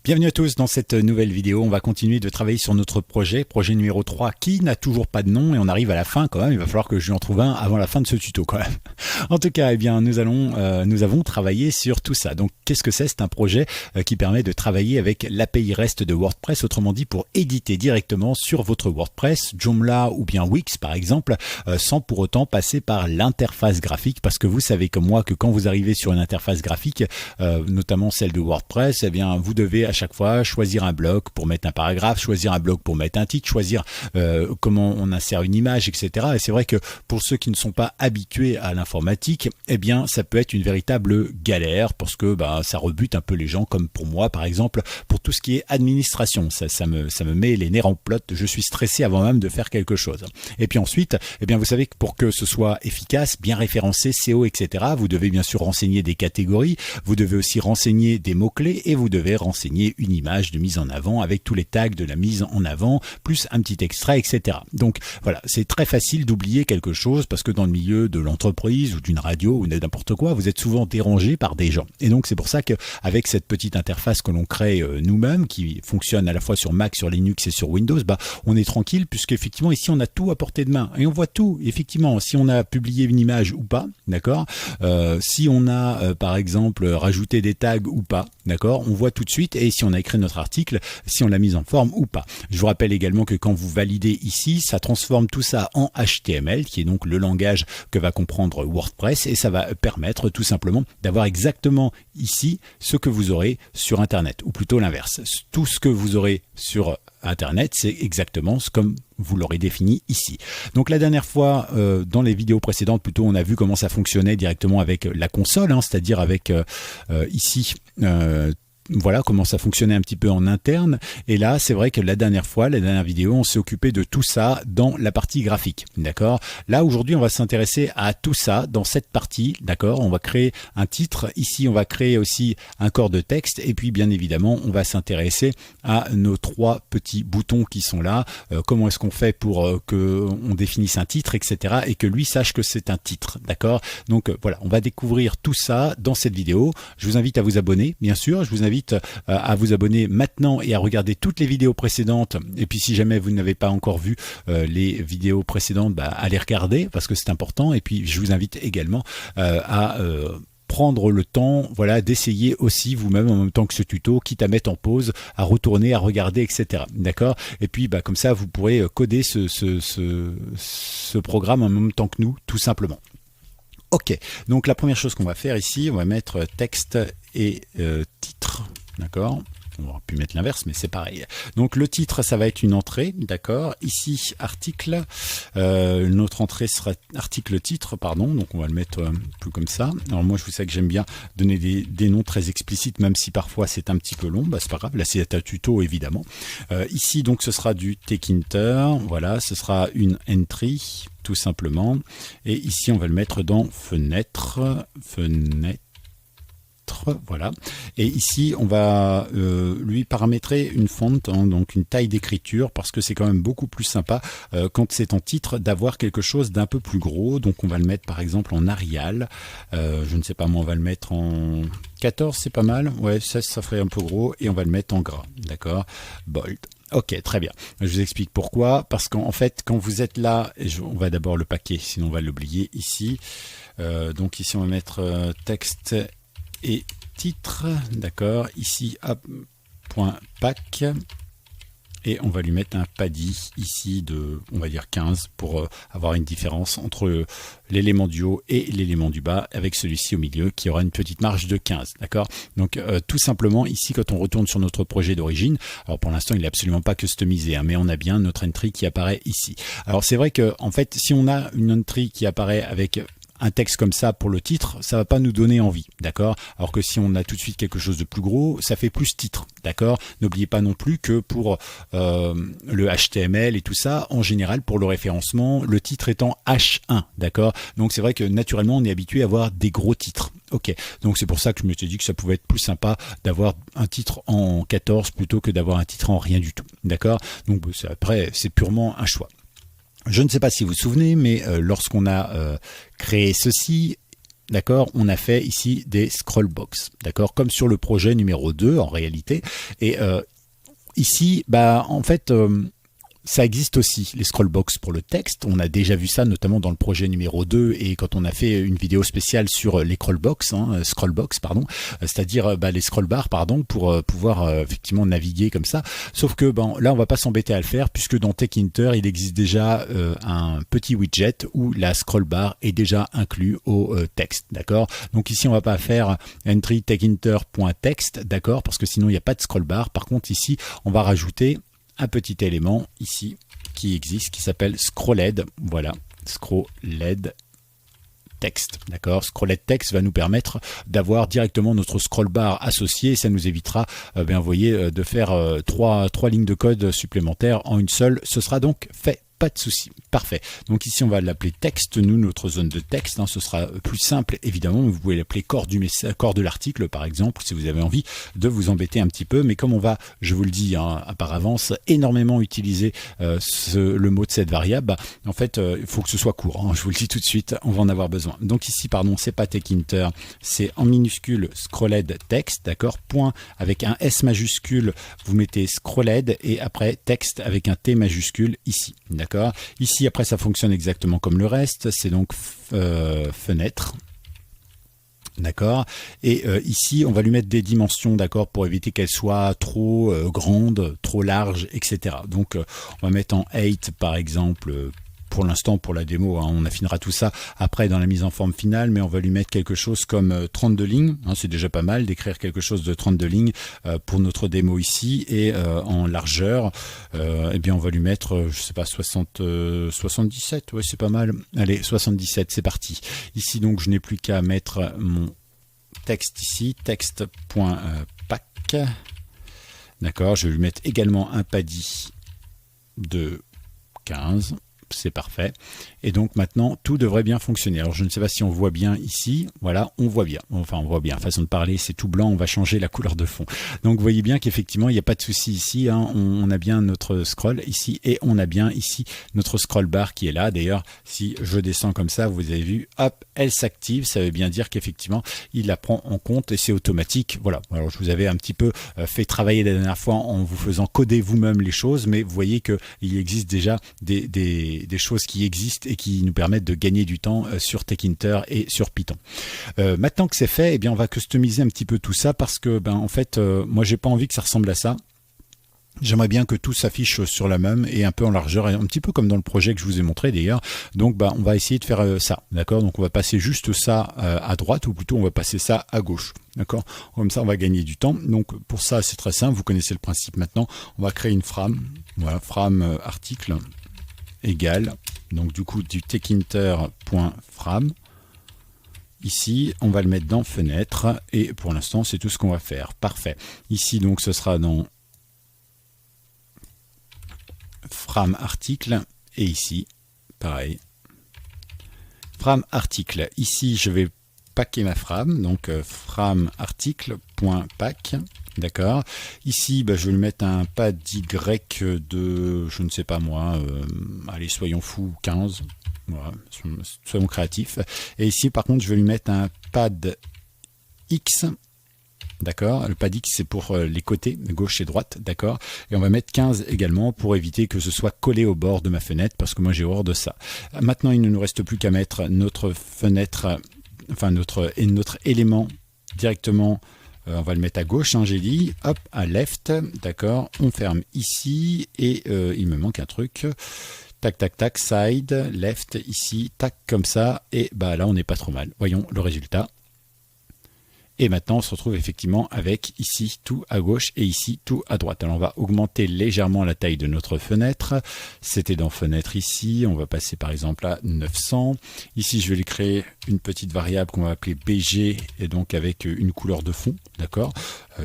Bienvenue à tous dans cette nouvelle vidéo. On va continuer de travailler sur notre projet numéro 3 qui n'a toujours pas de nom et on arrive à la fin quand même. Il va falloir que je lui en trouve un avant la fin de ce tuto quand même. En tout cas, eh bien, nous avons travaillé sur tout ça. Donc, qu'est-ce que c'est? C'est un projet qui permet de travailler avec l'API REST de WordPress, autrement dit pour éditer directement sur votre WordPress, Joomla ou bien Wix par exemple, sans pour autant passer par l'interface graphique, parce que vous savez comme moi que quand vous arrivez sur une interface graphique, notamment celle de WordPress, eh bien, vous devez à chaque fois choisir un bloc pour mettre un paragraphe, choisir un bloc pour mettre un titre, choisir comment on insère une image, etc. Et c'est vrai que pour ceux qui ne sont pas habitués à l'informatique, eh bien ça peut être une véritable galère parce que ça rebute un peu les gens, comme pour moi par exemple, pour tout ce qui est administration. Ça me met les nerfs en plot, je suis stressé avant même de faire quelque chose. Et puis ensuite, eh bien vous savez que pour que ce soit efficace, bien référencé, SEO, etc., vous devez bien sûr renseigner des catégories, vous devez aussi renseigner des mots-clés et vous devez renseigner une image de mise en avant avec tous les tags de la mise en avant, plus un petit extrait, etc. Donc voilà, c'est très facile d'oublier quelque chose parce que dans le milieu de l'entreprise ou d'une radio ou n'importe quoi, vous êtes souvent dérangé par des gens. Et donc c'est pour ça qu'avec cette petite interface que l'on crée nous-mêmes, qui fonctionne à la fois sur Mac, sur Linux et sur Windows, on est tranquille puisqu'effectivement ici on a tout à portée de main et on voit tout, effectivement, si on a publié une image ou pas, d'accord, si on a par exemple rajouté des tags ou pas, d'accord, on voit tout de suite, et si on a écrit notre article, si on l'a mis en forme ou pas. Je vous rappelle également que quand vous validez ici, ça transforme tout ça en HTML, qui est donc le langage que va comprendre WordPress, et ça va permettre tout simplement d'avoir exactement ici ce que vous aurez sur Internet, ou plutôt l'inverse. Tout ce que vous aurez sur Internet, c'est exactement comme vous l'aurez défini ici. Donc la dernière fois, dans les vidéos précédentes, plutôt, on a vu comment ça fonctionnait directement avec la console, c'est-à-dire avec ici... voilà comment ça fonctionnait un petit peu en interne. Et là, c'est vrai que la dernière vidéo, on s'est occupé de tout ça dans la partie graphique. D'accord. Là, aujourd'hui, on va s'intéresser à tout ça dans cette partie. D'accord. On va créer un titre. Ici, on va créer aussi un corps de texte. Et puis, bien évidemment, on va s'intéresser à nos trois petits boutons qui sont là. Comment est-ce qu'on fait pour que on définisse un titre, etc. et que lui sache que c'est un titre. D'accord. Donc, voilà, on va découvrir tout ça dans cette vidéo. Je vous invite à vous abonner, bien sûr. Je vous invite à vous abonner maintenant et à regarder toutes les vidéos précédentes. Et puis si jamais vous n'avez pas encore vu les vidéos précédentes, à les regarder parce que c'est important. Et puis je vous invite également à prendre le temps, voilà, d'essayer aussi vous-même en même temps que ce tuto, quitte à mettre en pause, à retourner, à regarder, etc. D'accord. Et puis comme ça, vous pourrez coder ce programme en même temps que nous, tout simplement. Ok, donc la première chose qu'on va faire ici, on va mettre texte et titre, d'accord. On aurait pu mettre l'inverse, mais c'est pareil. Donc le titre, ça va être une entrée, d'accord. Ici, article. Notre entrée sera article-titre, pardon. Donc on va le mettre un peu comme ça. Alors moi, je vous sais que j'aime bien donner des noms très explicites, même si parfois c'est un petit peu long. C'est pas grave. Là, c'est un tuto, évidemment. Ici, donc, ce sera du Tekinter. Voilà, ce sera une entry, tout simplement. Et ici, on va le mettre dans fenêtre. Voilà. Et ici, on va lui paramétrer une font, donc une taille d'écriture, parce que c'est quand même beaucoup plus sympa quand c'est en titre d'avoir quelque chose d'un peu plus gros. Donc on va le mettre par exemple en Arial. Je ne sais pas, moi on va le mettre en 14, c'est pas mal. Ouais, ça ferait un peu gros. Et on va le mettre en gras. D'accord. Bold. Ok, très bien. Je vous explique pourquoi. Parce qu'en fait, quand vous êtes là, on va d'abord le paquer, sinon on va l'oublier ici. Donc ici, on va mettre texte et titre, d'accord, ici point pack, et on va lui mettre un paddy ici de, on va dire 15 pour avoir une différence entre l'élément du haut et l'élément du bas, avec celui-ci au milieu qui aura une petite marge de 15, d'accord. Donc tout simplement ici, quand on retourne sur notre projet d'origine, alors pour l'instant il n'est absolument pas customisé, mais on a bien notre entry qui apparaît ici. Alors c'est vrai que en fait, si on a une entry qui apparaît avec un texte comme ça pour le titre, ça va pas nous donner envie, d'accord. Alors que si on a tout de suite quelque chose de plus gros, ça fait plus titre, d'accord. N'oubliez pas non plus que pour le HTML et tout ça, en général pour le référencement, le titre étant H1, d'accord. Donc c'est vrai que naturellement on est habitué à avoir des gros titres. Ok, donc c'est pour ça que je me suis dit que ça pouvait être plus sympa d'avoir un titre en 14 plutôt que d'avoir un titre en rien du tout, d'accord. Donc après c'est purement un choix. Je ne sais pas si vous vous souvenez, mais lorsqu'on a créé ceci, d'accord, on a fait ici des scrollbox, d'accord, comme sur le projet numéro 2 en réalité. Et ici, en fait, ça existe aussi, les scrollbox pour le texte. On a déjà vu ça, notamment dans le projet numéro 2 et quand on a fait une vidéo spéciale sur les scrollbox, pardon, c'est-à-dire les scrollbars, pardon, pour pouvoir effectivement naviguer comme ça. Sauf que là, on va pas s'embêter à le faire puisque dans TechHinter, il existe déjà un petit widget où la scrollbar est déjà inclus au texte, d'accord. Donc ici, on va pas faire entry techhinter.text, d'accord, parce que sinon il n'y a pas de scrollbar. Par contre, ici, on va rajouter un petit élément ici qui existe, qui s'appelle scrolled. Voilà, scrolled text, d'accord. Scrolled text va nous permettre d'avoir directement notre scrollbar associé et ça nous évitera, vous voyez, de faire trois lignes de code supplémentaires en une seule. Ce sera donc fait. Pas de souci, parfait. Donc ici on va l'appeler texte, nous notre zone de texte, ce sera plus simple évidemment. Vous pouvez l'appeler corps de l'article par exemple si vous avez envie de vous embêter un petit peu. Mais comme on va, je vous le dis par avance, énormément utiliser le mot de cette variable, en fait il faut que ce soit court. Je vous le dis tout de suite, on va en avoir besoin. Donc ici pardon, c'est pas techhinter, c'est en minuscule scrolled text, d'accord. Point avec un S majuscule, vous mettez scrolled et après texte avec un T majuscule ici. D'accord. Ici, après, ça fonctionne exactement comme le reste. C'est donc fenêtre. D'accord. Et ici, on va lui mettre des dimensions, d'accord, pour éviter qu'elle soit trop grande, trop large, etc. Donc, on va mettre en 8, par exemple. Pour l'instant, pour la démo, on affinera tout ça après dans la mise en forme finale, mais on va lui mettre quelque chose comme 32 lignes. C'est déjà pas mal d'écrire quelque chose de 32 lignes pour notre démo ici. Et en largeur, eh bien, on va lui mettre, je sais pas, 77. Ouais, c'est pas mal. Allez, 77, c'est parti. Ici, donc, je n'ai plus qu'à mettre mon texte ici, texte.pack. D'accord, je vais lui mettre également un paddy de 15. C'est parfait. Et donc maintenant, tout devrait bien fonctionner. Alors je ne sais pas si on voit bien ici. Voilà, on voit bien. Enfin, on voit bien. Façon de parler, c'est tout blanc. On va changer la couleur de fond. Donc vous voyez bien qu'effectivement, il n'y a pas de souci ici. On a bien notre scroll ici et on a bien ici notre scroll bar qui est là. D'ailleurs, si je descends comme ça, vous avez vu, hop, elle s'active. Ça veut bien dire qu'effectivement, il la prend en compte et c'est automatique. Voilà. Alors je vous avais un petit peu fait travailler la dernière fois en vous faisant coder vous-même les choses, mais vous voyez qu'il existe déjà des choses qui existent et qui nous permettent de gagner du temps sur TechHinter et sur Python. Maintenant que c'est fait, eh bien on va customiser un petit peu tout ça parce que en fait moi j'ai pas envie que ça ressemble à ça. J'aimerais bien que tout s'affiche sur la même et un peu en largeur, un petit peu comme dans le projet que je vous ai montré d'ailleurs. Donc on va essayer de faire ça, d'accord. Donc on va passer juste ça à droite ou plutôt on va passer ça à gauche, d'accord. Comme ça on va gagner du temps. Donc pour ça c'est très simple, vous connaissez le principe maintenant. On va créer une frame, voilà, frame article égale, donc du coup du techhinter.frame. Ici, on va le mettre dans fenêtre et pour l'instant, c'est tout ce qu'on va faire. Parfait. Ici, donc, ce sera dans frame article et ici, pareil. Frame article. Ici, je vais packer ma frame, donc frame article.pack. D'accord. Ici, je vais lui mettre un pad Y de, je ne sais pas moi, allez, soyons fous, 15. Voilà, soyons créatifs. Et ici, par contre, je vais lui mettre un pad X. D'accord. Le pad X, c'est pour les côtés, gauche et droite. D'accord. Et on va mettre 15 également pour éviter que ce soit collé au bord de ma fenêtre parce que moi, j'ai horreur de ça. Maintenant, il ne nous reste plus qu'à mettre notre fenêtre, enfin, notre élément directement. On va le mettre à gauche, j'ai dit, hop, à left, d'accord, on ferme ici, et il me manque un truc, tac, tac, tac, side, left, ici, tac, comme ça, et là, on n'est pas trop mal. Voyons le résultat. Et maintenant, on se retrouve effectivement avec ici tout à gauche et ici tout à droite. Alors, on va augmenter légèrement la taille de notre fenêtre. C'était dans fenêtre ici. On va passer par exemple à 900. Ici, je vais lui créer une petite variable qu'on va appeler BG et donc avec une couleur de fond. D'accord.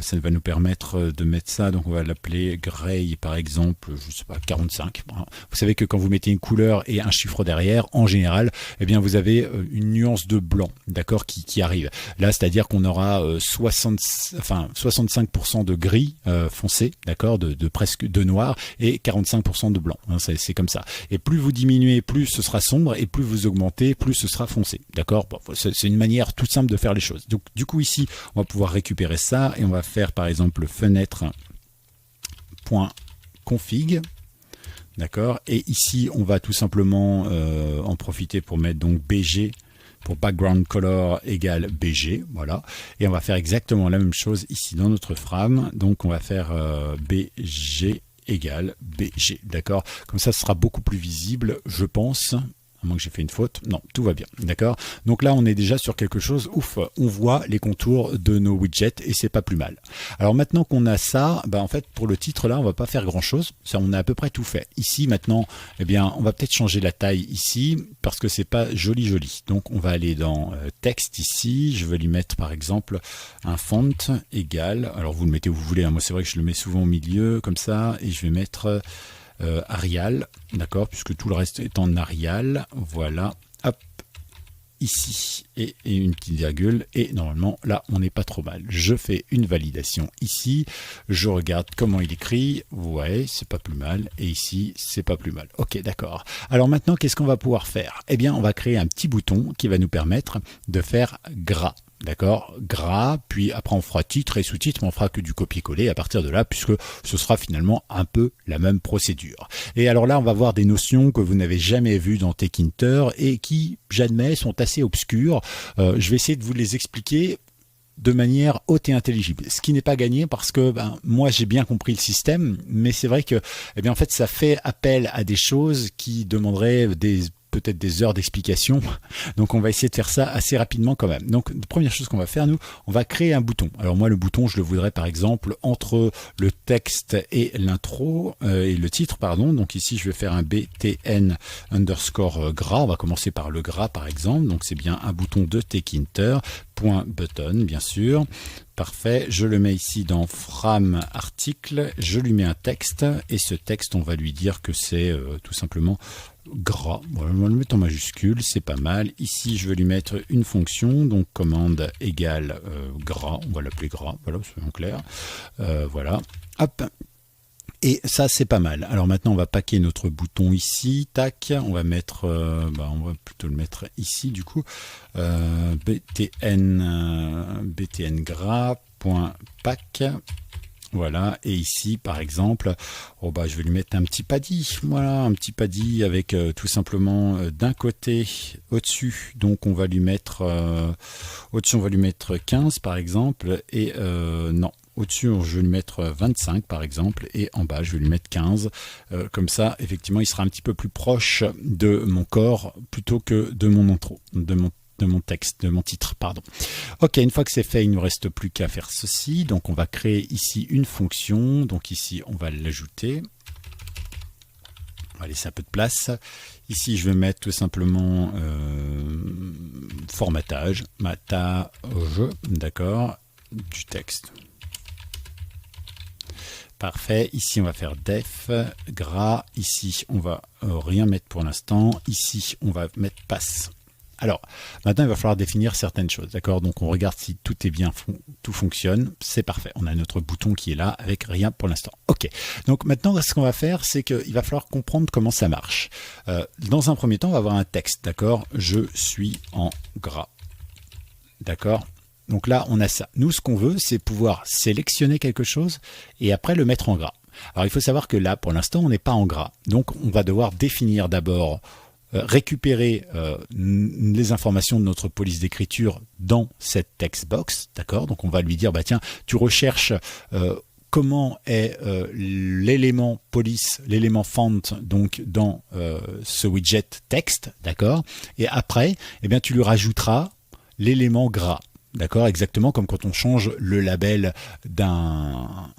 Ça va nous permettre de mettre ça. Donc, on va l'appeler gray par exemple, je sais pas, 45. Vous savez que quand vous mettez une couleur et un chiffre derrière, en général, eh bien, vous avez une nuance de blanc, d'accord, qui arrive. Là, c'est-à-dire qu'on aura 65% de gris foncé, d'accord, de presque de noir et 45% de blanc. C'est comme ça. Et plus vous diminuez, plus ce sera sombre et plus vous augmentez, plus ce sera foncé. D'accord. d'accord? Bon, c'est une manière toute simple de faire les choses. Donc du coup ici, on va pouvoir récupérer ça et on va faire par exemple fenêtre.config. D'accord, et ici on va tout simplement en profiter pour mettre donc BG pour background color égale BG, voilà, et on va faire exactement la même chose ici dans notre frame. Donc on va faire BG égale BG, d'accord, comme ça ce sera beaucoup plus visible, je pense. À moins que j'ai fait une faute. Non, tout va bien. D'accord. Donc là, on est déjà sur quelque chose. Ouf, on voit les contours de nos widgets et c'est pas plus mal. Alors maintenant qu'on a ça, en fait, pour le titre là, on va pas faire grand chose. Ça, on a à peu près tout fait. Ici, maintenant, eh bien, on va peut-être changer la taille ici parce que c'est pas joli. Donc, on va aller dans texte ici. Je vais lui mettre par exemple un font égal. Alors, vous le mettez où vous voulez. Hein. Moi, c'est vrai que je le mets souvent au milieu comme ça et je vais mettre Arial, d'accord, puisque tout le reste est en Arial, voilà, hop, ici, et une petite virgule, et normalement, là, on n'est pas trop mal. Je fais une validation ici, je regarde comment il écrit, ouais, c'est pas plus mal, et ici, c'est pas plus mal. Ok, d'accord. Alors maintenant, qu'est-ce qu'on va pouvoir faire? Eh bien, on va créer un petit bouton qui va nous permettre de faire gras. D'accord, gras, puis après on fera titre et sous-titre, mais on fera que du copier-coller à partir de là, puisque ce sera finalement un peu la même procédure. Et alors là, on va voir des notions que vous n'avez jamais vues dans Tkinter et qui, j'admets, sont assez obscures. Je vais essayer de vous les expliquer de manière haute et intelligible, ce qui n'est pas gagné parce que moi j'ai bien compris le système, mais c'est vrai que en fait ça fait appel à des choses qui demanderaient peut-être des heures d'explication. Donc on va essayer de faire ça assez rapidement quand même. Donc la première chose qu'on va faire, nous, on va créer un bouton. Alors moi le bouton, je le voudrais par exemple entre le texte et l'intro et le titre, pardon. Donc ici je vais faire un btn underscore gras. On va commencer par le gras par exemple. Donc c'est bien un bouton de Tkinter, point button bien sûr. Parfait, je le mets ici dans frame article, je lui mets un texte et ce texte on va lui dire que c'est tout simplement gras. Voilà, on va le mettre en majuscule, c'est pas mal. Ici je vais lui mettre une fonction, donc commande égale gras, on va l'appeler gras, voilà, soyons clairs. Voilà, hop. Et ça c'est pas mal. Alors maintenant on va paquer notre bouton ici, tac, on va mettre, on va plutôt le mettre ici du coup, btn gras.pack. Voilà, et ici par exemple, je vais lui mettre un petit paddy, voilà, un petit paddy avec tout simplement d'un côté au-dessus, donc on va lui mettre au-dessus on va lui mettre 15 par exemple, et non, au-dessus je vais lui mettre 25 par exemple, et en bas je vais lui mettre 15, comme ça effectivement il sera un petit peu plus proche de mon corps plutôt que de mon intro, de mon texte, de mon titre, pardon. Ok, une fois que c'est fait, il ne nous reste plus qu'à faire ceci. Donc on va créer ici une fonction. Donc ici, on va l'ajouter. On va laisser un peu de place. Ici, je vais mettre tout simplement formatage, matage, d'accord, du texte. Parfait, ici on va faire def, gras, ici on va rien mettre pour l'instant, ici on va mettre passe. Alors, maintenant, il va falloir définir certaines choses, d'accord? Donc, on regarde si tout est bien, tout fonctionne, c'est parfait. On a notre bouton qui est là avec rien pour l'instant. Ok, donc maintenant, ce qu'on va faire, c'est qu'il va falloir comprendre comment ça marche. Dans un premier temps, on va avoir un texte, d'accord? Je suis en gras, d'accord? Donc là, on a ça. Nous, ce qu'on veut, c'est pouvoir sélectionner quelque chose et après le mettre en gras. Alors, il faut savoir que là, pour l'instant, on n'est pas en gras. Donc, on va devoir définir d'abord récupérer les informations de notre police d'écriture dans cette text box, d'accord? Donc on va lui dire, tiens, tu recherches comment est l'élément police, l'élément font, donc dans ce widget texte, d'accord? Et après, tu lui rajouteras l'élément gras, d'accord? Exactement comme quand on change le label d'un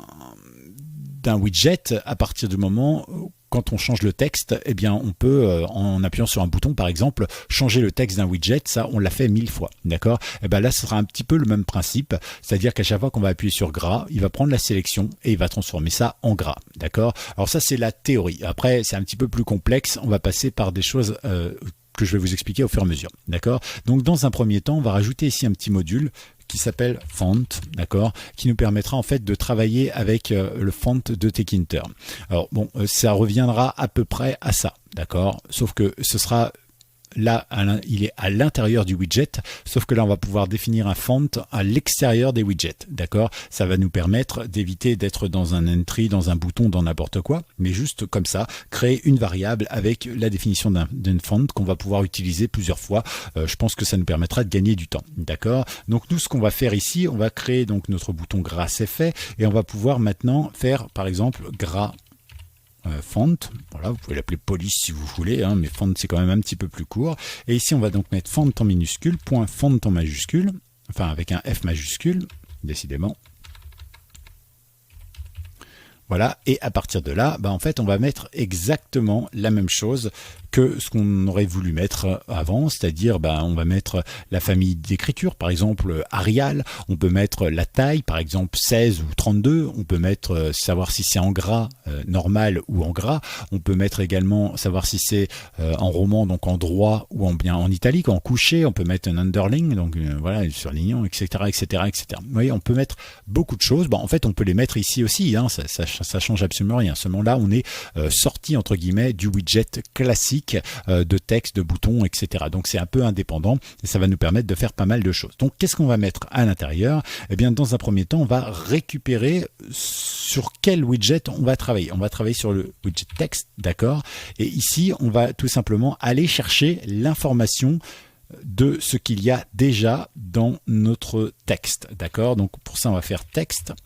widget, à partir du moment où quand on change le texte, on peut, en appuyant sur un bouton par exemple, changer le texte d'un widget. Ça, on l'a fait 1000 fois, d'accord? Là, ce sera un petit peu le même principe, c'est-à-dire qu'à chaque fois qu'on va appuyer sur gras, il va prendre la sélection et il va transformer ça en gras, d'accord? Alors ça, c'est la théorie. Après, c'est un petit peu plus complexe. On va passer par des choses que je vais vous expliquer au fur et à mesure, d'accord? Donc, dans un premier temps, on va rajouter ici un petit module qui s'appelle font, d'accord, qui nous permettra en fait de travailler avec le font de Tkinter. Alors bon, ça reviendra à peu près à ça, d'accord, sauf que ce sera là, il est à l'intérieur du widget, sauf que là, on va pouvoir définir un font à l'extérieur des widgets, d'accord? Ça va nous permettre d'éviter d'être dans un entry, dans un bouton, dans n'importe quoi, mais juste comme ça, créer une variable avec la définition d'un font qu'on va pouvoir utiliser plusieurs fois. Je pense que ça nous permettra de gagner du temps, d'accord? Donc nous, ce qu'on va faire ici, on va créer donc notre bouton gras, c'est fait, et on va pouvoir maintenant faire, par exemple, gras font, voilà, vous pouvez l'appeler police si vous voulez, hein, mais font c'est quand même un petit peu plus court. Et ici on va donc mettre font en minuscule, point font en majuscule, enfin avec un F majuscule, décidément. Voilà, et à partir de là, en fait on va mettre exactement la même chose que ce qu'on aurait voulu mettre avant, c'est-à-dire on va mettre la famille d'écriture, par exemple Arial, on peut mettre la taille, par exemple 16 ou 32, on peut mettre savoir si c'est en gras normal ou en gras, on peut mettre également savoir si c'est en roman, donc en droit ou en italique, en couché, on peut mettre un underline, donc voilà, surlignant, etc., etc., etc. Vous voyez, on peut mettre beaucoup de choses, en fait on peut les mettre ici aussi, hein, ça change absolument rien, seulement là on est sorti entre guillemets du widget classique de texte, de boutons, etc. Donc c'est un peu indépendant et ça va nous permettre de faire pas mal de choses. Donc qu'est-ce qu'on va mettre à l'intérieur? Eh bien dans un premier temps, on va récupérer sur quel widget on va travailler. On va travailler sur le widget texte, d'accord? Et ici, on va tout simplement aller chercher l'information de ce qu'il y a déjà dans notre texte, d'accord? Donc pour ça, on va faire texte.cget,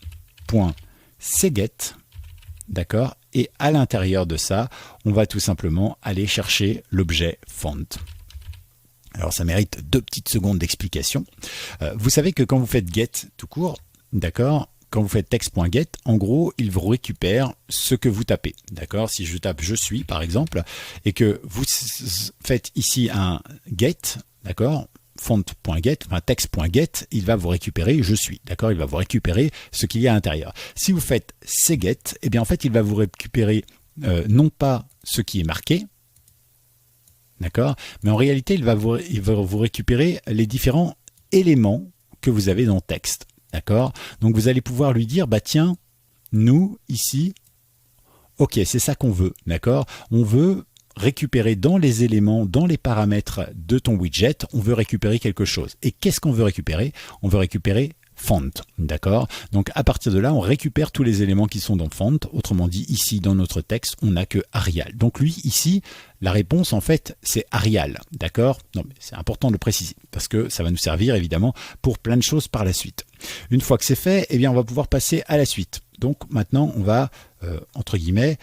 d'accord? Et à l'intérieur de ça, on va tout simplement aller chercher l'objet font. Alors ça mérite 2 petites secondes d'explication. Vous savez que quand vous faites get tout court, d'accord, quand vous faites text.get, en gros, il vous récupère ce que vous tapez. D'accord? Si je tape je suis par exemple, et que vous faites ici un get, d'accord, font.get, enfin text.get, il va vous récupérer je suis, d'accord, il va vous récupérer ce qu'il y a à l'intérieur. Si vous faites cget, eh bien en fait il va vous récupérer non pas ce qui est marqué, d'accord, mais en réalité il va vous récupérer les différents éléments que vous avez dans le texte, d'accord. Donc vous allez pouvoir lui dire tiens, nous ici, ok, c'est ça qu'on veut, d'accord, on veut récupérer dans les éléments, dans les paramètres de ton widget, on veut récupérer quelque chose. Et qu'est-ce qu'on veut récupérer? On veut récupérer font, d'accord? Donc à partir de là, on récupère tous les éléments qui sont dans font. Autrement dit, ici dans notre texte, on n'a que Arial. Donc lui, ici, la réponse en fait, c'est Arial, d'accord? Non, mais c'est important de le préciser parce que ça va nous servir évidemment pour plein de choses par la suite. Une fois que c'est fait, eh bien on va pouvoir passer à la suite. Donc maintenant, on va entre guillemets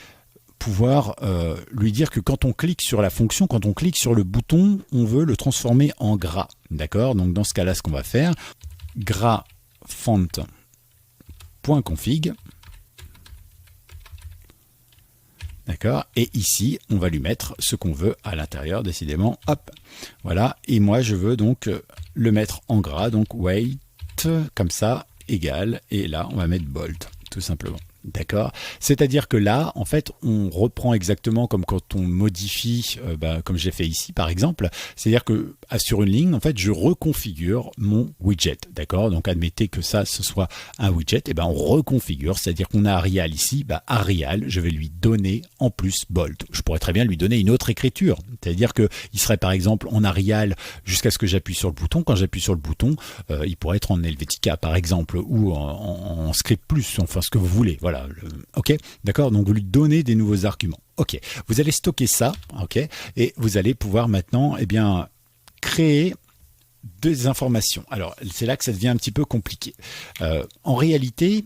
pouvoir lui dire que quand on clique sur la fonction, quand on clique sur le bouton, on veut le transformer en gras, d'accord? Donc dans ce cas-là, ce qu'on va faire, gras font.config, d'accord? Et ici, on va lui mettre ce qu'on veut à l'intérieur, décidément, hop, voilà. Et moi, je veux donc le mettre en gras, donc weight, comme ça, égal, et là, on va mettre bold, tout simplement. D'accord? C'est-à-dire que là, en fait, on reprend exactement comme quand on modifie, comme j'ai fait ici, par exemple. C'est-à-dire que sur une ligne, en fait, je reconfigure mon widget. D'accord? Donc, admettez que ça, ce soit un widget. Et on reconfigure. C'est-à-dire qu'on a Arial ici. Arial, je vais lui donner en plus bold. Je pourrais très bien lui donner une autre écriture. C'est-à-dire que il serait, par exemple, en Arial jusqu'à ce que j'appuie sur le bouton. Quand j'appuie sur le bouton, il pourrait être en Helvetica, par exemple, ou en script plus, enfin, ce que vous voulez. Voilà. Ok, d'accord, donc vous lui donnez des nouveaux arguments. Ok, vous allez stocker ça, ok, et vous allez pouvoir maintenant, créer des informations. Alors, c'est là que ça devient un petit peu compliqué. En réalité,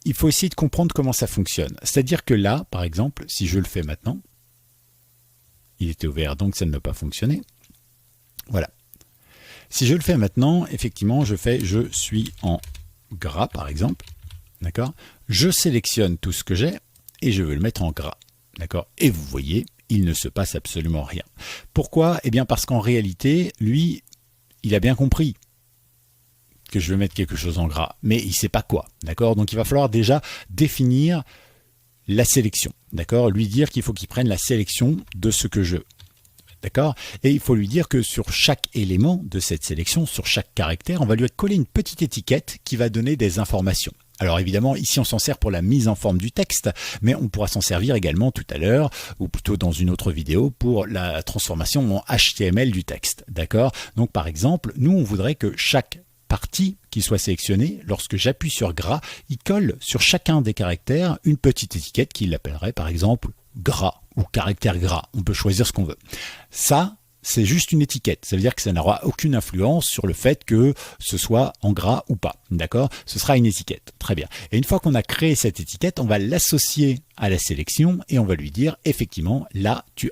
il faut essayer de comprendre comment ça fonctionne. C'est-à-dire que là, par exemple, si je le fais maintenant, il était ouvert, donc ça ne va pas fonctionner. Voilà. Si je le fais maintenant, effectivement, je fais je suis en gras, par exemple. D'accord? Je sélectionne tout ce que j'ai et je veux le mettre en gras. D'accord? Et vous voyez, il ne se passe absolument rien. Pourquoi? Eh bien parce qu'en réalité, lui, il a bien compris que je veux mettre quelque chose en gras, mais il ne sait pas quoi. D'accord? Donc il va falloir déjà définir la sélection. D'accord? Lui dire qu'il faut qu'il prenne la sélection de ce que je veux. D'accord? Et il faut lui dire que sur chaque élément de cette sélection, sur chaque caractère, on va lui coller une petite étiquette qui va donner des informations. Alors évidemment, ici on s'en sert pour la mise en forme du texte, mais on pourra s'en servir également tout à l'heure, ou plutôt dans une autre vidéo, pour la transformation en HTML du texte. D'accord? Donc par exemple, nous on voudrait que chaque partie qui soit sélectionnée, lorsque j'appuie sur gras, il colle sur chacun des caractères une petite étiquette qui l'appellerait par exemple gras ou caractère gras. On peut choisir ce qu'on veut. Ça, c'est juste une étiquette. Ça veut dire que ça n'aura aucune influence sur le fait que ce soit en gras ou pas. D'accord? Ce sera une étiquette. Très bien. Et une fois qu'on a créé cette étiquette, on va l'associer à la sélection et on va lui dire, effectivement, là, tu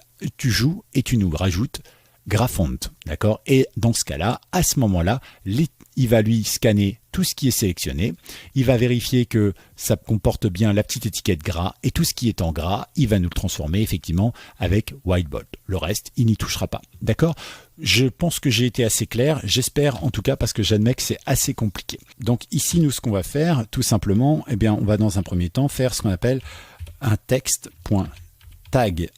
joues et tu nous rajoutes GraFont. D'accord? Et dans ce cas-là, à ce moment-là, il va lui scanner tout ce qui est sélectionné. Il va vérifier que ça comporte bien la petite étiquette gras et tout ce qui est en gras, il va nous le transformer effectivement avec Whitebolt. Le reste, il n'y touchera pas. D'accord? Je pense que j'ai été assez clair. J'espère en tout cas parce que j'admets que c'est assez compliqué. Donc ici, nous, ce qu'on va faire, tout simplement, eh bien, on va dans un premier temps faire ce qu'on appelle un texte.tag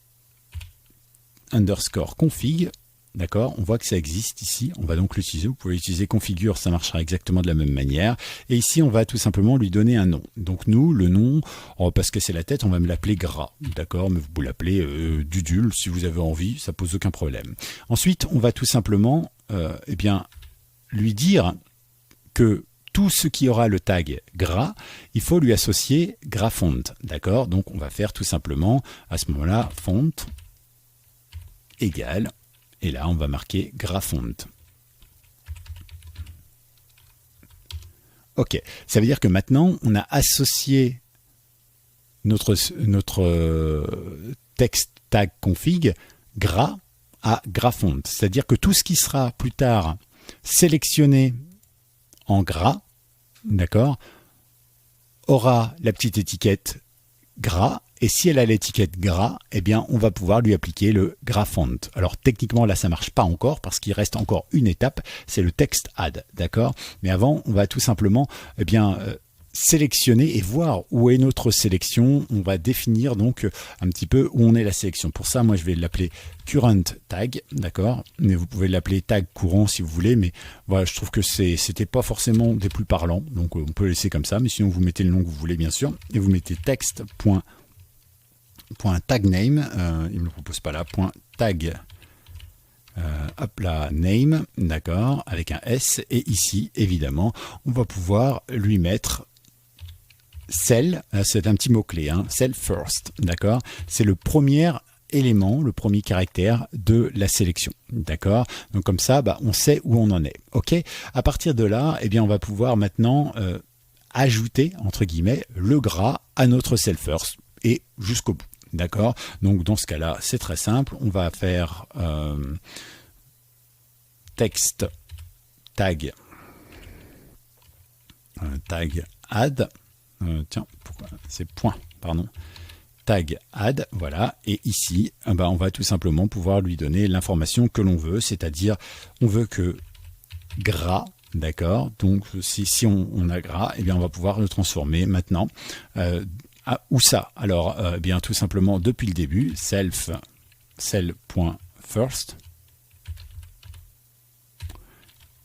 underscore config. D'accord, on voit que ça existe ici, on va donc l'utiliser, vous pouvez utiliser configure, ça marchera exactement de la même manière. Et ici, on va tout simplement lui donner un nom. Donc nous, le nom, parce que c'est la tête, on va me l'appeler gras. D'accord, mais vous pouvez l'appeler Dudule si vous avez envie, ça pose aucun problème. Ensuite, on va tout simplement eh bien, lui dire que tout ce qui aura le tag gras, il faut lui associer GraFont. D'accord, donc on va faire tout simplement, à ce moment-là, font égale. Et là, on va marquer GraFont. Ok, ça veut dire que maintenant, on a associé notre texte tag config gras à GraFont. C'est-à-dire que tout ce qui sera plus tard sélectionné en gras, d'accord, aura la petite étiquette gras. Et si elle a l'étiquette gras, eh bien, on va pouvoir lui appliquer le GraFont. Alors, techniquement, là, ça marche pas encore parce qu'il reste encore une étape, c'est le text add, d'accord? Mais avant, on va tout simplement, eh bien, sélectionner et voir où est notre sélection. On va définir donc un petit peu où on est la sélection. Pour ça, moi, je vais l'appeler current tag, d'accord? Mais vous pouvez l'appeler tag courant si vous voulez, mais voilà, je trouve que c'était pas forcément des plus parlants, donc on peut le laisser comme ça, mais sinon, vous mettez le nom que vous voulez, bien sûr, et vous mettez text.tag name, il ne me le propose pas là, .tag hop là, name, d'accord, avec un S, et ici, évidemment, on va pouvoir lui mettre cell, c'est un petit mot-clé, hein, cell first, d'accord, c'est le premier élément, le premier caractère de la sélection, d'accord, donc comme ça, bah, on sait où on en est, ok, à partir de là, eh bien, on va pouvoir maintenant ajouter, entre guillemets, le gras à notre cell first, et jusqu'au bout. D'accord, donc dans ce cas-là, c'est très simple. On va faire text tag add. Tiens, pourquoi c'est point, pardon. Tag add, voilà. Et ici, ben, on va tout simplement pouvoir lui donner l'information que l'on veut, c'est-à-dire on veut que gras. D'accord, donc si on a gras, eh bien on va pouvoir le transformer maintenant. Où ça? Alors, bien tout simplement depuis le début, cell.first.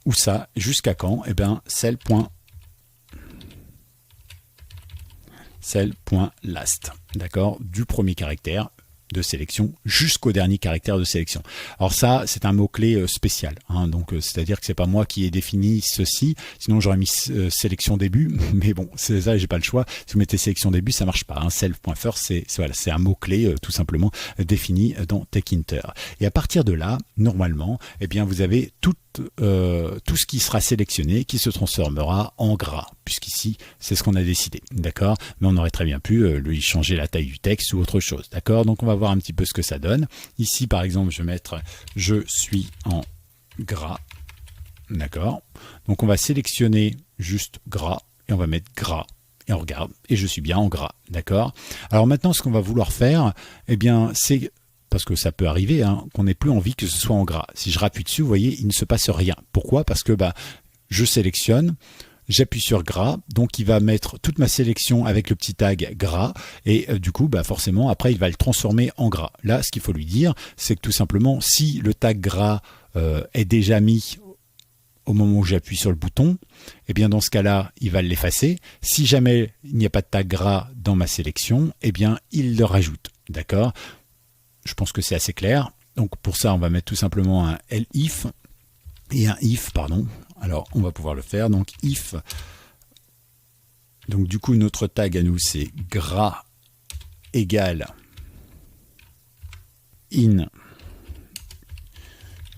Où ça? Jusqu'à quand? Eh bien, cell.last. D'accord? Du premier caractère de sélection jusqu'au dernier caractère de sélection. Alors ça, c'est un mot-clé spécial, hein, donc c'est-à-dire que c'est pas moi qui ai défini ceci, sinon j'aurais mis sélection début, mais bon, c'est ça, j'ai pas le choix. Si vous mettez sélection début, ça marche pas, hein. Self.first, c'est un mot-clé tout simplement défini dans Tkinter. Et à partir de là, normalement, eh bien vous avez tout ce qui sera sélectionné qui se transformera en gras, puisqu'ici c'est ce qu'on a décidé, d'accord, mais on aurait très bien pu lui changer la taille du texte ou autre chose, d'accord, donc on va voir un petit peu ce que ça donne. Ici par exemple je vais mettre je suis en gras, d'accord, donc on va sélectionner juste gras et on va mettre gras et on regarde et je suis bien en gras, d'accord. Alors maintenant ce qu'on va vouloir faire, eh bien c'est, parce que ça peut arriver, hein, qu'on n'ait plus envie que ce soit en gras. Si je rappuie dessus, vous voyez, il ne se passe rien. Pourquoi? Parce que je sélectionne, j'appuie sur gras, donc il va mettre toute ma sélection avec le petit tag gras, et du coup, forcément, après, il va le transformer en gras. Là, ce qu'il faut lui dire, c'est que tout simplement, si le tag gras est déjà mis au moment où j'appuie sur le bouton, eh bien dans ce cas-là, il va l'effacer. Si jamais il n'y a pas de tag gras dans ma sélection, eh bien il le rajoute. D'accord? Je pense que c'est assez clair. Donc pour ça, on va mettre tout simplement un elif et un if, pardon. Alors on va pouvoir le faire. Donc if. Donc du coup, notre tag à nous, c'est gras égale in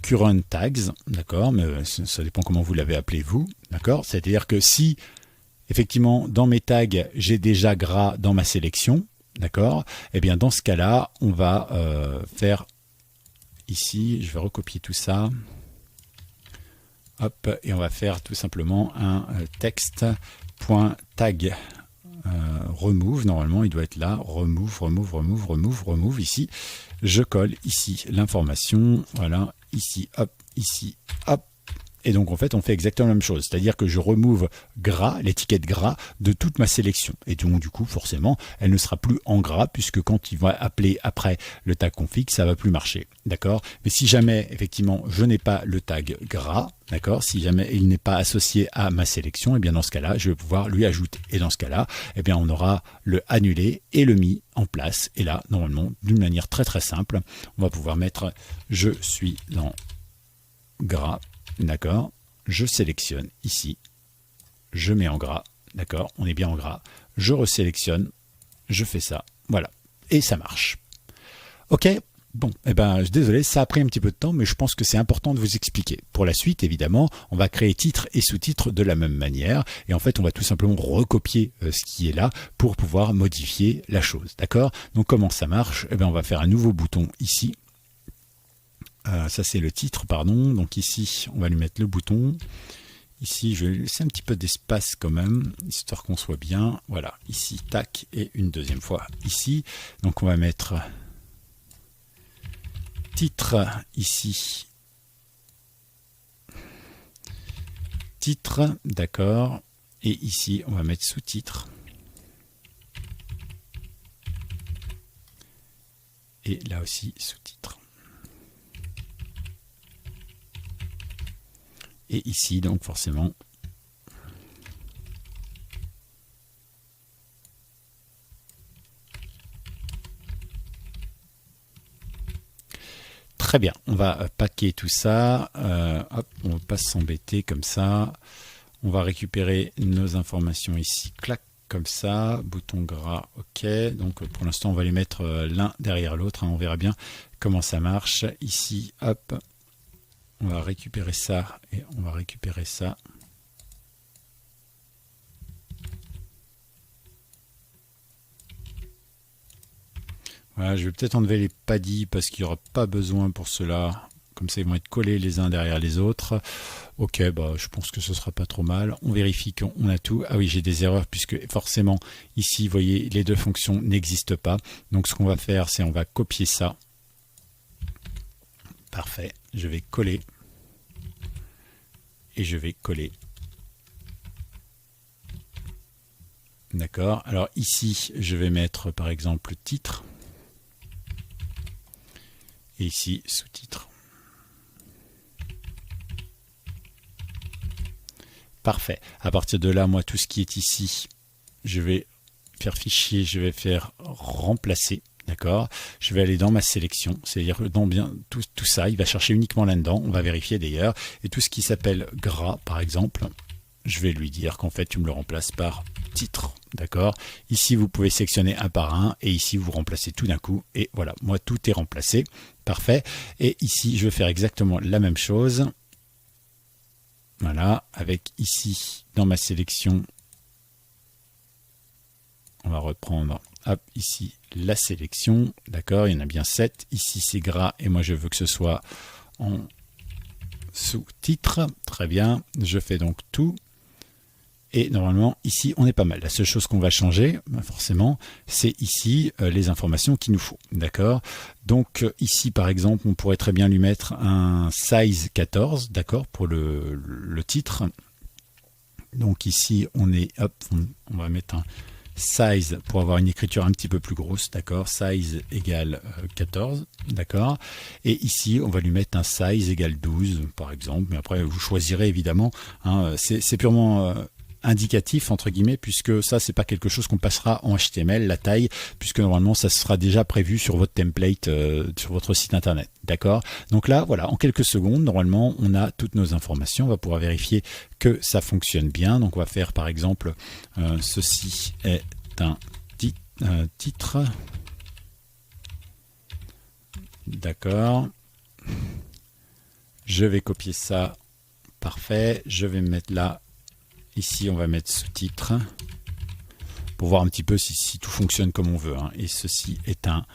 current tags, d'accord, mais ça dépend comment vous l'avez appelé vous, d'accord. C'est-à-dire que si effectivement dans mes tags j'ai déjà gras dans ma sélection, d'accord, et bien dans ce cas-là, on va faire ici, je vais recopier tout ça, hop, et on va faire tout simplement un text.tag remove, normalement il doit être là, remove ici, je colle ici l'information, voilà, ici, hop, et donc en fait on fait exactement la même chose, c'est-à-dire que je remove gras, l'étiquette gras de toute ma sélection, et donc du coup forcément elle ne sera plus en gras, puisque quand il va appeler après le tag config, ça va plus marcher, d'accord. Mais si jamais effectivement je n'ai pas le tag gras, d'accord, si jamais il n'est pas associé à ma sélection, et bien dans ce cas-là je vais pouvoir lui ajouter, et dans ce cas-là, et bien on aura le annulé et le mis en place, et là normalement d'une manière très très simple, on va pouvoir mettre je suis dans gras. D'accord, je sélectionne ici, je mets en gras, d'accord, on est bien en gras, je resélectionne, je fais ça, voilà, et ça marche. Ok, bon, eh ben, désolé, ça a pris un petit peu de temps, mais je pense que c'est important de vous expliquer. Pour la suite, évidemment, on va créer titre et sous-titres de la même manière, et en fait, on va tout simplement recopier ce qui est là pour pouvoir modifier la chose, d'accord. Donc, comment ça marche? Eh ben, on va faire un nouveau bouton ici. Ça c'est le titre, pardon. Donc ici, on va lui mettre le bouton. Ici, je vais lui laisser un petit peu d'espace quand même, histoire qu'on soit bien. Voilà, ici, tac, et une deuxième fois ici. Donc on va mettre titre ici. Titre, d'accord. Et ici, on va mettre sous-titre. Et là aussi, sous-titre. Et ici, donc forcément, très bien, on va packer tout ça, hop, on ne va pas s'embêter comme ça, on va récupérer nos informations ici, clac, comme ça, bouton gras, ok, donc pour l'instant on va les mettre l'un derrière l'autre, hein, on verra bien comment ça marche, ici, hop, on va récupérer ça et on va récupérer ça. Voilà, je vais peut-être enlever les paddies parce qu'il n'y aura pas besoin pour cela. Comme ça, ils vont être collés les uns derrière les autres. Ok, bah, je pense que ce sera pas trop mal. On vérifie qu'on a tout. Ah oui, j'ai des erreurs puisque forcément, ici, vous voyez, les deux fonctions n'existent pas. Donc, ce qu'on va faire, c'est on va copier ça. Parfait. Je vais coller. Et je vais coller. D'accord. Alors ici, je vais mettre par exemple titre. Et ici, sous-titre. Parfait. À partir de là, moi, tout ce qui est ici, je vais faire fichier, je vais faire remplacer. D'accord. Je vais aller dans ma sélection, c'est-à-dire dans bien tout ça, il va chercher uniquement là-dedans. On va vérifier d'ailleurs. Et tout ce qui s'appelle gras, par exemple, je vais lui dire qu'en fait, tu me le remplaces par titre. D'accord. Ici, vous pouvez sélectionner un par un et ici, vous remplacez tout d'un coup. Et voilà, moi, tout est remplacé. Parfait. Et ici, je vais faire exactement la même chose. Voilà, avec ici, dans ma sélection, on va reprendre, hop, ici, la sélection. D'accord, il y en a bien 7. Ici, c'est gras et moi, je veux que ce soit en sous-titre. Très bien, je fais donc tout. Et normalement, ici, on est pas mal. La seule chose qu'on va changer, forcément, c'est ici les informations qu'il nous faut. D'accord. Donc ici, par exemple, on pourrait très bien lui mettre un size 14, d'accord, pour le titre. Donc ici, on est, hop, on va mettre un size pour avoir une écriture un petit peu plus grosse, d'accord, size égale 14, d'accord, et ici on va lui mettre un size égale 12 par exemple, mais après vous choisirez évidemment, hein, c'est purement indicatif entre guillemets, puisque ça c'est pas quelque chose qu'on passera en HTML, la taille, puisque normalement ça sera déjà prévu sur votre template sur votre site internet, d'accord. Donc là voilà, en quelques secondes normalement on a toutes nos informations, on va pouvoir vérifier que ça fonctionne bien. Donc on va faire par exemple ceci est un titre, d'accord, je vais copier ça, parfait, je vais me mettre là. Ici, on va mettre sous-titre pour voir un petit peu si tout fonctionne comme on veut, hein. Et ceci est un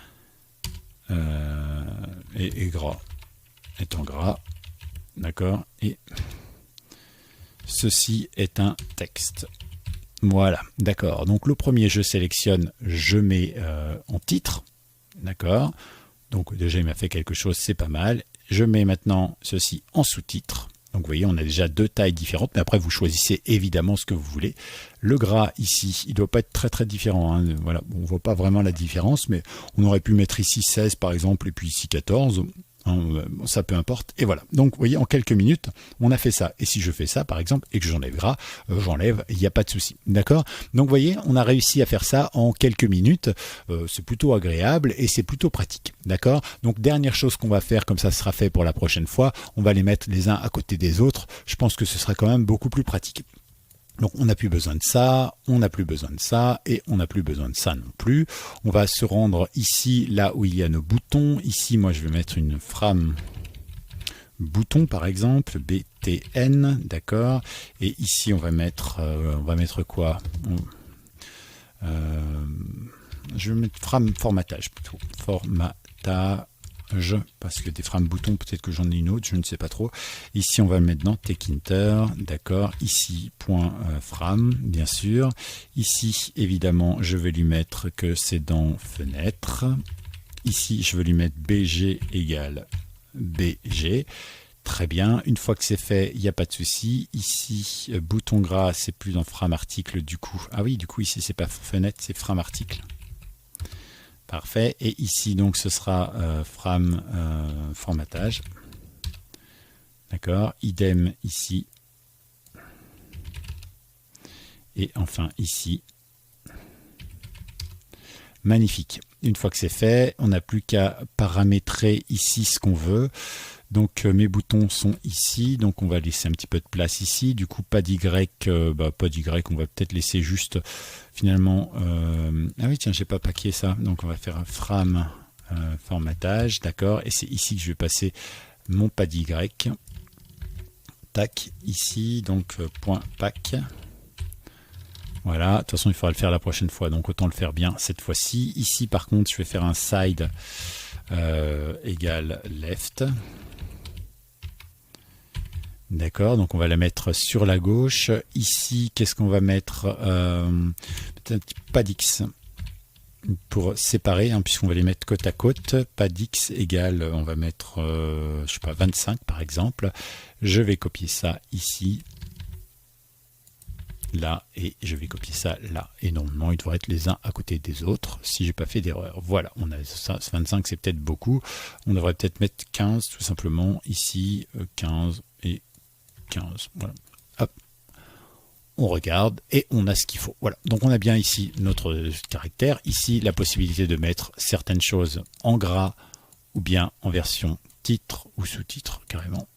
gras, est en gras, d'accord. Et ceci est un texte. Voilà, d'accord. Donc le premier, je sélectionne, je mets en titre, d'accord. Donc déjà, il m'a fait quelque chose, c'est pas mal. Je mets maintenant ceci en sous-titre. Donc vous voyez, on a déjà deux tailles différentes, mais après vous choisissez évidemment ce que vous voulez. Le gras ici, il ne doit pas être très différent, hein. Voilà, on ne voit pas vraiment la différence, mais on aurait pu mettre ici 16 par exemple, et puis ici 14. Ça peu importe, et voilà. Donc vous voyez, en quelques minutes on a fait ça, et si je fais ça par exemple et que j'enlève gras, j'enlève, il n'y a pas de souci, d'accord. Donc vous voyez, on a réussi à faire ça en quelques minutes, c'est plutôt agréable et c'est plutôt pratique, d'accord. Donc dernière chose qu'on va faire, comme ça sera fait pour la prochaine fois, on va les mettre les uns à côté des autres. Je pense que ce sera quand même beaucoup plus pratique. Donc on n'a plus besoin de ça, on n'a plus besoin de ça, et on n'a plus besoin de ça non plus. On va se rendre ici, là où il y a nos boutons. Ici, moi, je vais mettre une frame bouton, par exemple, BTN, d'accord. Et ici, on va mettre quoi? Je vais mettre frame formatage plutôt. Formatage. Parce que des frames boutons, peut-être que j'en ai une autre, je ne sais pas trop. Ici, on va le mettre dans Tekinter, d'accord. Ici, point frame, bien sûr. Ici, évidemment, je vais lui mettre que c'est dans fenêtre. Ici, je vais lui mettre BG égale BG. Très bien. Une fois que c'est fait, il n'y a pas de souci. Ici, bouton gras, c'est plus dans frame article du coup. Ah oui, du coup, ici, c'est pas fenêtre, c'est frame article. Parfait. Et ici, donc, ce sera frame formatage. D'accord. Idem ici. Et enfin ici. Magnifique. Une fois que c'est fait, on n'a plus qu'à paramétrer ici ce qu'on veut. Donc mes boutons sont ici, donc on va laisser un petit peu de place ici. Du coup, pas d'Y, pas d'Y, on va peut-être laisser juste finalement. Ah oui, tiens, j'ai pas paqué ça. Donc on va faire un frame formatage, d'accord. Et c'est ici que je vais passer mon pas d'Y. Tac, ici, donc point pack. Voilà, de toute façon, il faudra le faire la prochaine fois, donc autant le faire bien cette fois-ci. Ici, par contre, je vais faire un side égale left. D'accord, donc on va la mettre sur la gauche. Ici, qu'est-ce qu'on va mettre? Peut-être pas d'X pour séparer, hein, puisqu'on va les mettre côte à côte. Pas d'X égale, on va mettre, je sais pas, 25 par exemple. Je vais copier ça ici. Là, et je vais copier ça là, et normalement ils devraient être les uns à côté des autres si j'ai pas fait d'erreur. Voilà, on a ça, 25 c'est peut-être beaucoup, on devrait peut-être mettre 15 tout simplement, ici 15 et 15, voilà, hop, on regarde et on a ce qu'il faut. Voilà, donc on a bien ici notre caractère, ici la possibilité de mettre certaines choses en gras ou bien en version titre ou sous-titre carrément.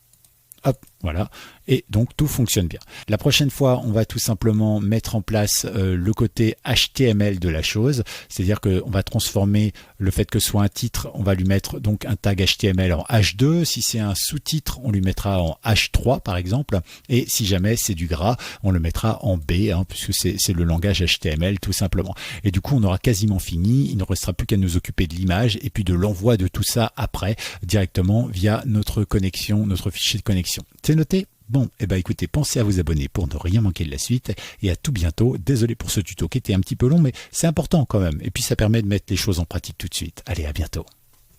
Hop, voilà, et donc tout fonctionne bien. La prochaine fois, on va tout simplement mettre en place le côté HTML de la chose, c'est-à-dire qu'on va transformer le fait que ce soit un titre, on va lui mettre donc un tag HTML en H2, si c'est un sous-titre, on lui mettra en H3 par exemple, et si jamais c'est du gras, on le mettra en B, hein, puisque c'est le langage HTML tout simplement. Et du coup, on aura quasiment fini, il ne restera plus qu'à nous occuper de l'image et puis de l'envoi de tout ça après, directement via notre connexion, notre fichier de connexion. C'est noté? Bon, eh ben écoutez, pensez à vous abonner pour ne rien manquer de la suite et à tout bientôt. Désolé pour ce tuto qui était un petit peu long, mais c'est important quand même. Et puis ça permet de mettre les choses en pratique tout de suite. Allez, à bientôt.